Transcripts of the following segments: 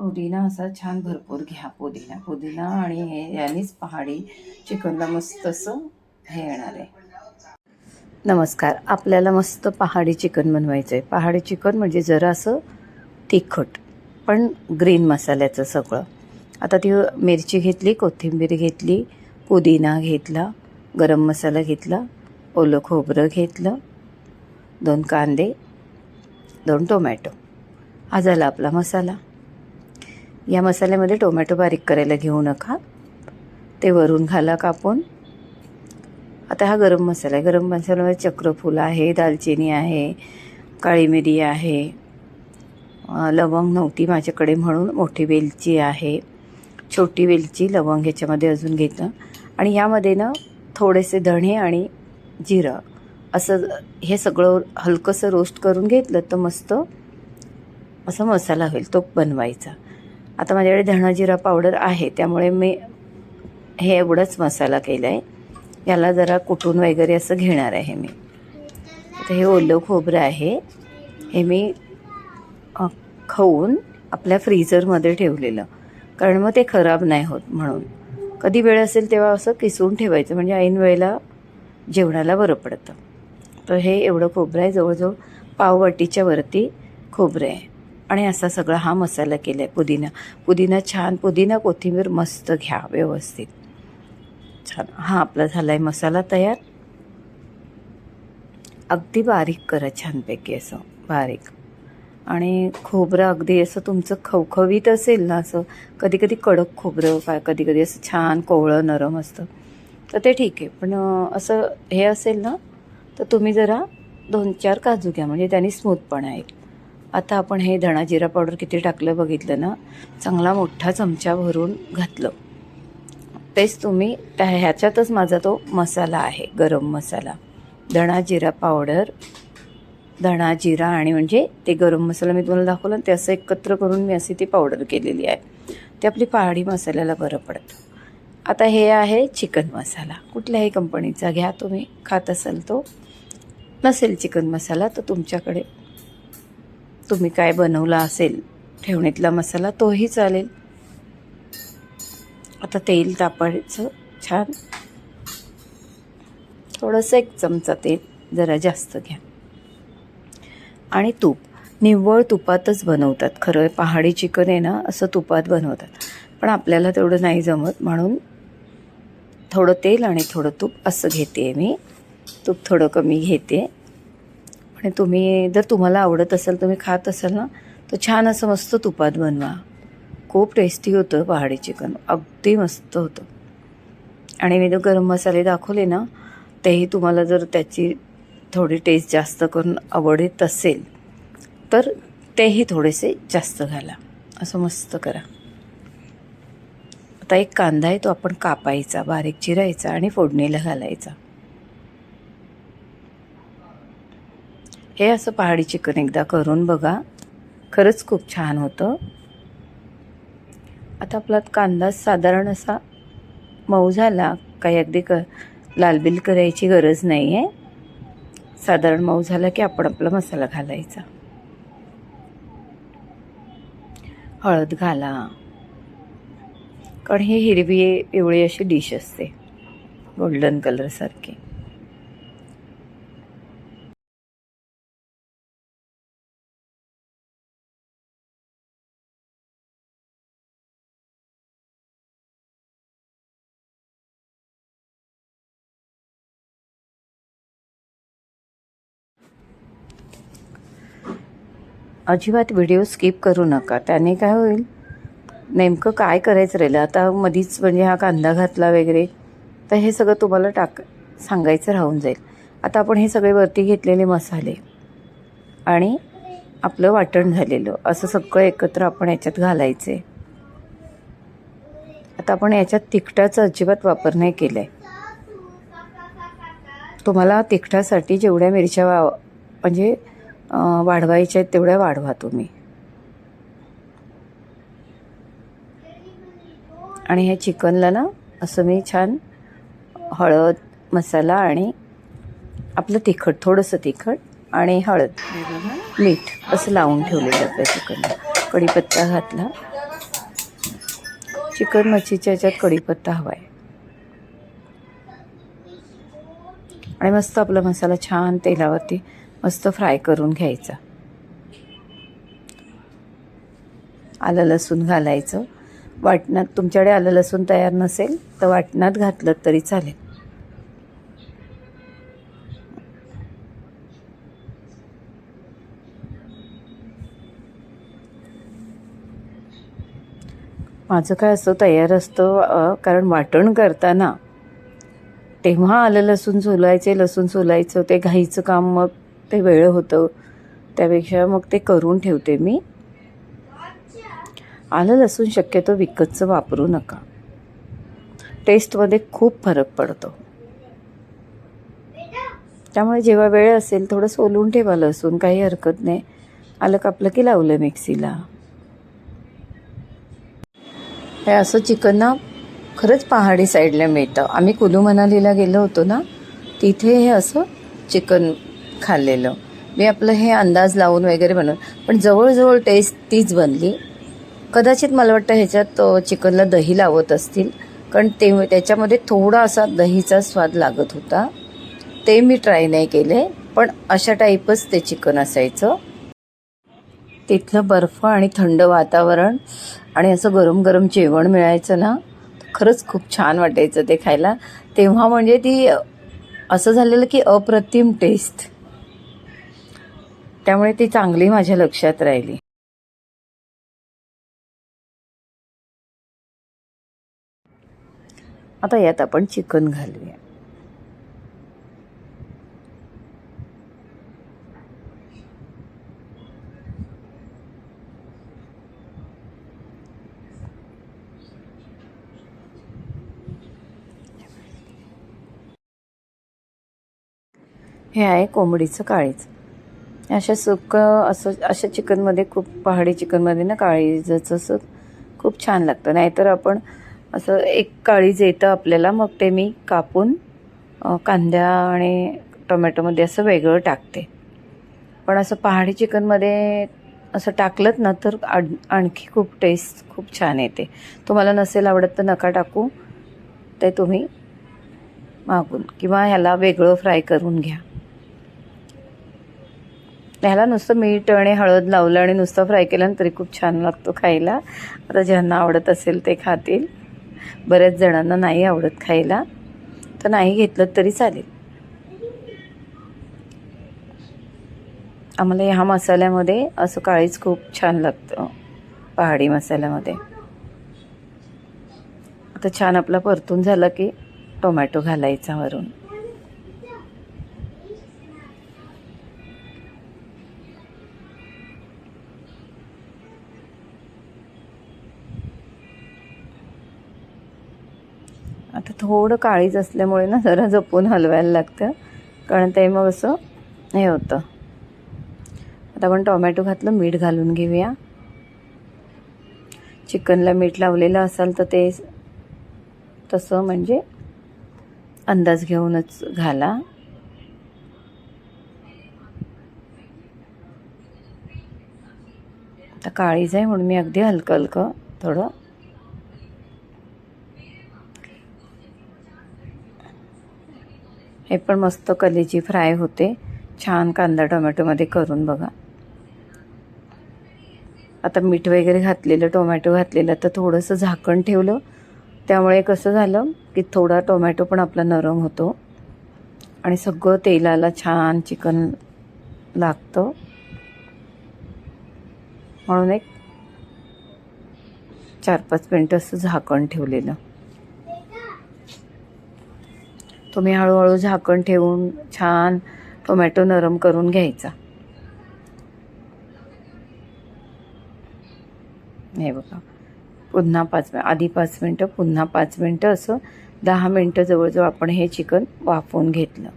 पुदिना असा छान भरपूर घ्या. पुदिना आणि हे यानेच पहाडी चिकनला मस्त असं हे येणार आहे. नमस्कार. आपल्याला मस्त पहाडी चिकन बनवायचं आहे. पहाडी चिकन म्हणजे जरा असं तिखट पण ग्रीन मसाल्याचं सगळं. आता ती मिरची घेतली, कोथिंबीर घेतली, पुदिना घेतला, गरम मसाला घेतला, ओलं खोबरं घेतलं, 2 कांदे, 2 टोमॅटो. हा झाला आपला मसाला. या मसाल्यामध्ये टोमॅटो बारीक करायला घेऊ नका, ते वरून घाला कापून. आता हा गरम मसाला आहे. गरम मसाल्यामध्ये चक्रफूल आहे, दालचिनी आहे, काळी मिरी आहे, लवंग नव्हती माझ्याकडे म्हणून मोठी वेलची आहे, छोटी वेलची, लवंग ह्याच्यामध्ये अजून घेतलं. आणि यामध्ये ना थोडेसे धणे आणि जिरं असं हे सगळं हलकंसं रोस्ट करून घेतलं तर मस्त असा मसाला होईल, तो बनवायचा. आता माझ्याकडे धणा जिरा पावडर आहे त्यामुळे मी हे एवढंच मसाला केला आहे. याला जरा कुटून वगैरे असं घेणार आहे मी. आता हे ओलं खोबरं आहे, हे मी खाऊन आपल्या फ्रीझरमध्ये ठेवलेलं, कारण मग ते खराब नाही होत म्हणून. कधी वेळ असेल तेव्हा असं किसून ठेवायचं म्हणजे ऐन वेळेला जेवणाला बरं पडतं. तर हे एवढं खोबरं आहे, जवळजवळ पाववाटीच्या वरती खोबरं आहे. आणि असा सगळा हा मसाला केला आहे. पुदिना छान, पुदिना कोथिंबीर मस्त घ्या व्यवस्थित छान. हा आपला झाला आहे मसाला तयार. अगदी बारीक करा छानपैकी असं बारीक. आणि खोबरं अगदी असं तुमचं खवखवीत असेल ना, असं कधी कधी कडक खोबरं, काय कधी कधी असं छान कोवळं नरम असतं तर ते ठीक आहे. पण असं हे असेल ना तर तुम्ही जरा 2-4 काजू घ्या, म्हणजे त्याने स्मूथपणा येईल. आता आपण हे धणा जिरा पावडर किती टाकलं बघितलं ना, चांगला मोठा चमचा भरून घातलं. तेच तुम्ही ह्याच्यातच माझा तो मसाला आहे, गरम मसाला, धणा जिरा पावडर, धणा जिरा आणि म्हणजे ते गरम मसाला मी तुम्हाला दाखवलं ते असं एकत्र करून मी अशी ती पावडर केलेली आहे. ते आपली पहाडी मसाल्याला बरं पडतं. आता हे आहे चिकन मसाला, कुठल्याही कंपनीचा घ्या तुम्ही, खात असाल तो. नसेल चिकन मसाला तर तुमच्याकडे तुम्ही काय बनवला असेल ठेवणीतला मसाला तोही चालेल. आता तेल तापायचं छान, थोडंसं 1 चमचा तेल, जरा जास्त घ्या. आणि तूप, निव्वळ तुपातच बनवतात. खरं पहाडी चिकन आहे ना असं तुपात बनवतात, पण आपल्याला तेवढं नाही जमत म्हणून थोडं तेल आणि थोडं तूप असं घेते मी. तूप थोडं कमी घेते. आणि तुम्ही जर तुम्हाला आवडत असेल, तुम्ही खात असाल ना, तर छान असं मस्त तुपात बनवा. खूप टेस्टी होतं पहाडी चिकन, अगदी मस्त होतं. आणि मी जो गरम मसाले दाखवले ना, तेही तुम्हाला जर त्याची थोडी टेस्ट जास्त करून आवडत असेल तर तेही थोडेसे जास्त घाला. असं मस्त करा. आता 1 कांदा आहे, तो आपण कापायचा, बारीक चिरायचा आणि फोडणीला घालायचा. हे असं पहाडी चिकन एकदा करून बघा, खरंच खूप छान होतं. आता आपला कांदा साधारण असा मऊ झाला, काही अगदी लालबिल करायची गरज नाही आहे. साधारण मऊ झाला की आपण आपला मसाला घालायचा. हळद घाला, कारण ही हिरवी पिवळी अशी डिश असते, गोल्डन कलरसारखी. अजिबात व्हिडिओ स्किप करू नका, त्याने काय होईल, नेमकं काय करायचं राहिलं आता मधीच, म्हणजे हा कांदा घातला वगैरे तर हे सगळं तुम्हाला सांगायचं राहून जाईल. आता आपण हे सगळे वरती घेतलेले मसाले आणि आपलं वाटण झालेलं असं सगळं एकत्र आपण याच्यात घालायचे. आता आपण याच्यात तिखटाचा अजिबात वापर नाही केला आहे. तुम्हाला तिखटासाठी जेवढ्या मिरच्या म्हणजे वाढवायच्या आहेत तेवढ्या वाढवा तुम्ही. आणि हे चिकनला ना असं मी छान हळद, मसाला आणि आपलं तिखट, थोडंसं तिखट आणि हळद, मीठ असं लावून ठेवलेलं आपल्या चिकनला. कढीपत्ता घातला चिकन मच्छीच्या ह्याच्यात कढीपत्ता हवा आहे. आणि मस्त आपला मसाला छान तेलावरती मस्त फ्राय करून घ्यायचा. आलं लसूण घालायचं. वाटणात तुमच्याकडे आलं लसूण तयार नसेल तर वाटणात घातलं तरी चालेल. माझं काय असतं तयार असतं, कारण वाटण करताना तेव्हा आलं लसूण सोलायचं ते घाईचं काम, मग ते वेळ होतं. त्यापेक्षा मग ते करून ठेवते मी. आलं लसूण शक्यतो विकतचं वापरू नका, टेस्टमध्ये खूप फरक पडतो. त्यामुळे जेव्हा वेळ असेल थोडं सोलून ठेवा लसूण, काही हरकत नाही. आलं कापलं की लावलं मिक्सीला. हे असं चिकन ना खरंच पहाडी साईडला मिळतं. आम्ही कुलू मनालीला गेलो होतो ना, तिथे हे असं चिकन खाल्लेलं मी. आपलं हे अंदाज लावून वगैरे बनवून, पण जवळजवळ टेस्ट तीच बनली. कदाचित मला वाटतं ह्याच्यात चिकनला दही लावत असतील, कारण त्याच्यामध्ये थोडा असा दहीचा स्वाद लागत होता. ते मी ट्राय नाही केले, पण अशा टाईपच ते चिकन असायचं. तिथलं बर्फ आणि थंड वातावरण आणि असं गरम गरम जेवण मिळायचं ना, खरंच खूप छान वाटायचं ते खायला. तेव्हा म्हणजे ती असं झालेलं की अप्रतिम टेस्ट, त्यामुळे ती चांगली माझ्या लक्षात राहिली. आता यात आपण चिकन घालूया. हे आहे कोंबडीचं काळीज. अशा चिकनमध्ये खूप, पहाडी चिकनमध्ये ना काळीजचं असं खूप छान लागतं. नाहीतर आपण असं एक काळीज येतं आपल्याला, मग ते मी कापून कांद्या आणि टोमॅटोमध्ये असं वेगळं टाकते. पण असं पहाडी चिकनमध्ये असं टाकलं ना तर आणखी खूप टेस्ट खूप छान येते. तुम्हाला नसेल आवडत तर नका टाकू, ते तुम्ही मागून किंवा ह्याला वेगळं फ्राय करून घ्या. ह्याला नुसतं मीठ आणि हळद लावलं आणि नुसतं फ्राय केलं तरी खूप छान लागतो खायला. आता ज्यांना आवडत असेल ते खातील, बऱ्याच जणांना नाही आवडत खायला, तर नाही घेतलं तरी चालेल. आम्हाला ह्या मसाल्यामध्ये असं काळीच खूप छान लागतं पहाडी मसाल्यामध्ये. आता छान आपला परतून झाला की टोमॅटो घालायचा वरून. आता थोडं काळीज असल्यामुळे ना जरा जपून हलवायला लागतं, कारण ते मग असं हे होतं. आता आपण टोमॅटो घातलं, मीठ घालून घेऊया. चिकनला मीठ लावलेलं असाल तर ते तसं म्हणजे अंदाज घेऊनच घाला. आता काळीज आहे म्हणून मी अगदी हलकं हलकं थोडं. हे पण मस्त कलेजी फ्राय होते छान कांदा टोमॅटोमध्ये करून बघा. आता मीठ वगैरे घातलेलं, टोमॅटो घातलेलं, तर थोडंसं झाकण ठेवलं. त्यामुळे कसं झालं की थोडा टोमॅटो पण आपला नरम होतो आणि सगळं तेलाला छान चिकन लागतं. म्हणून एक 4-5 मिनटं असं झाकण ठेवलेलं. तुम्ही हळूहळू झाकण ठेवून छान टोमॅटो नरम करून घ्यायचा. हे बघा, पुन्हा 5 मिनटं, पुन्हा 5 मिनटं, असं 10 मिनटं जवळजवळ आपण हे चिकन वाफवून घेतलं.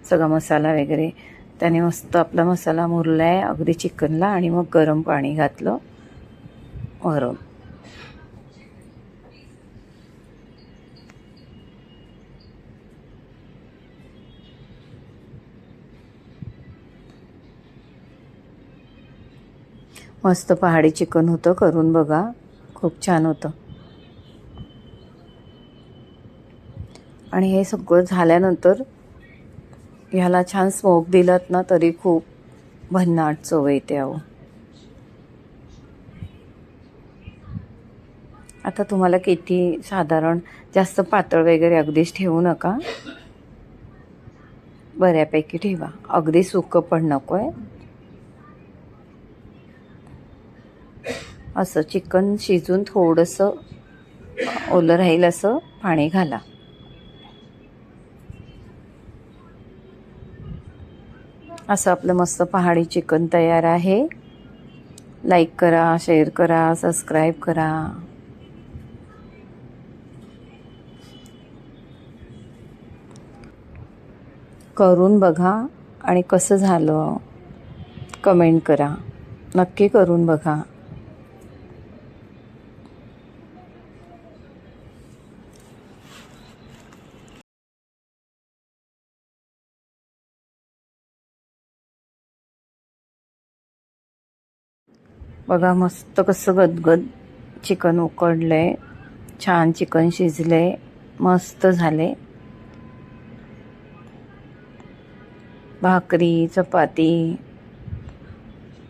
सगळा मसाला वगैरे त्याने मस्त आपला मसाला मुरला आहे अगदी चिकनला. आणि मग गरम पाणी घातलं वरून. मस्त पहाडी चिकन होतं, करून बघा, खूप छान होतं. आणि हे सगळं झाल्यानंतर ह्याला छान स्मोक दिलात ना तरी खूप भन्नाट चव येते अहो. आता तुम्हाला किती साधारण जास्त पातळ वगैरे अगदीच ठेवू नका, बऱ्यापैकी ठेवा, अगदी सुकं पण नको आहे. असं चिकन शिजून थोडंसं ओलं राहील असं पाणी घाला. असं आपलं मस्त पहाडी चिकन तयार आहे. लाईक करा, शेअर करा, सबस्क्राईब करा. करून बघा आणि कसं झालं कमेंट करा. नक्की करून बघा. बघा मस्त कसं गदगद चिकन उकडलंय, छान चिकन शिजले, मस्त झाले. भाकरी, चपाती,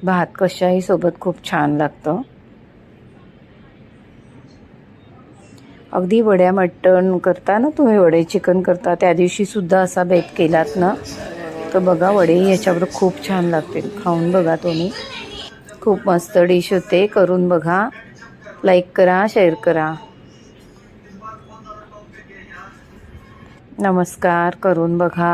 भात कशाही सोबत खूप छान लागतं. अगदी वड्या मटण करता ना तुम्ही, वडे चिकन करता त्या दिवशी सुद्धा असा बेत केलात ना तर बघा वडे याच्यावर खूप छान लागतील. खाऊन बघा तुम्ही, खूप मस्त डिश होते. करून बघा, लाईक करा, शेअर करा. नमस्कार. करून बघा.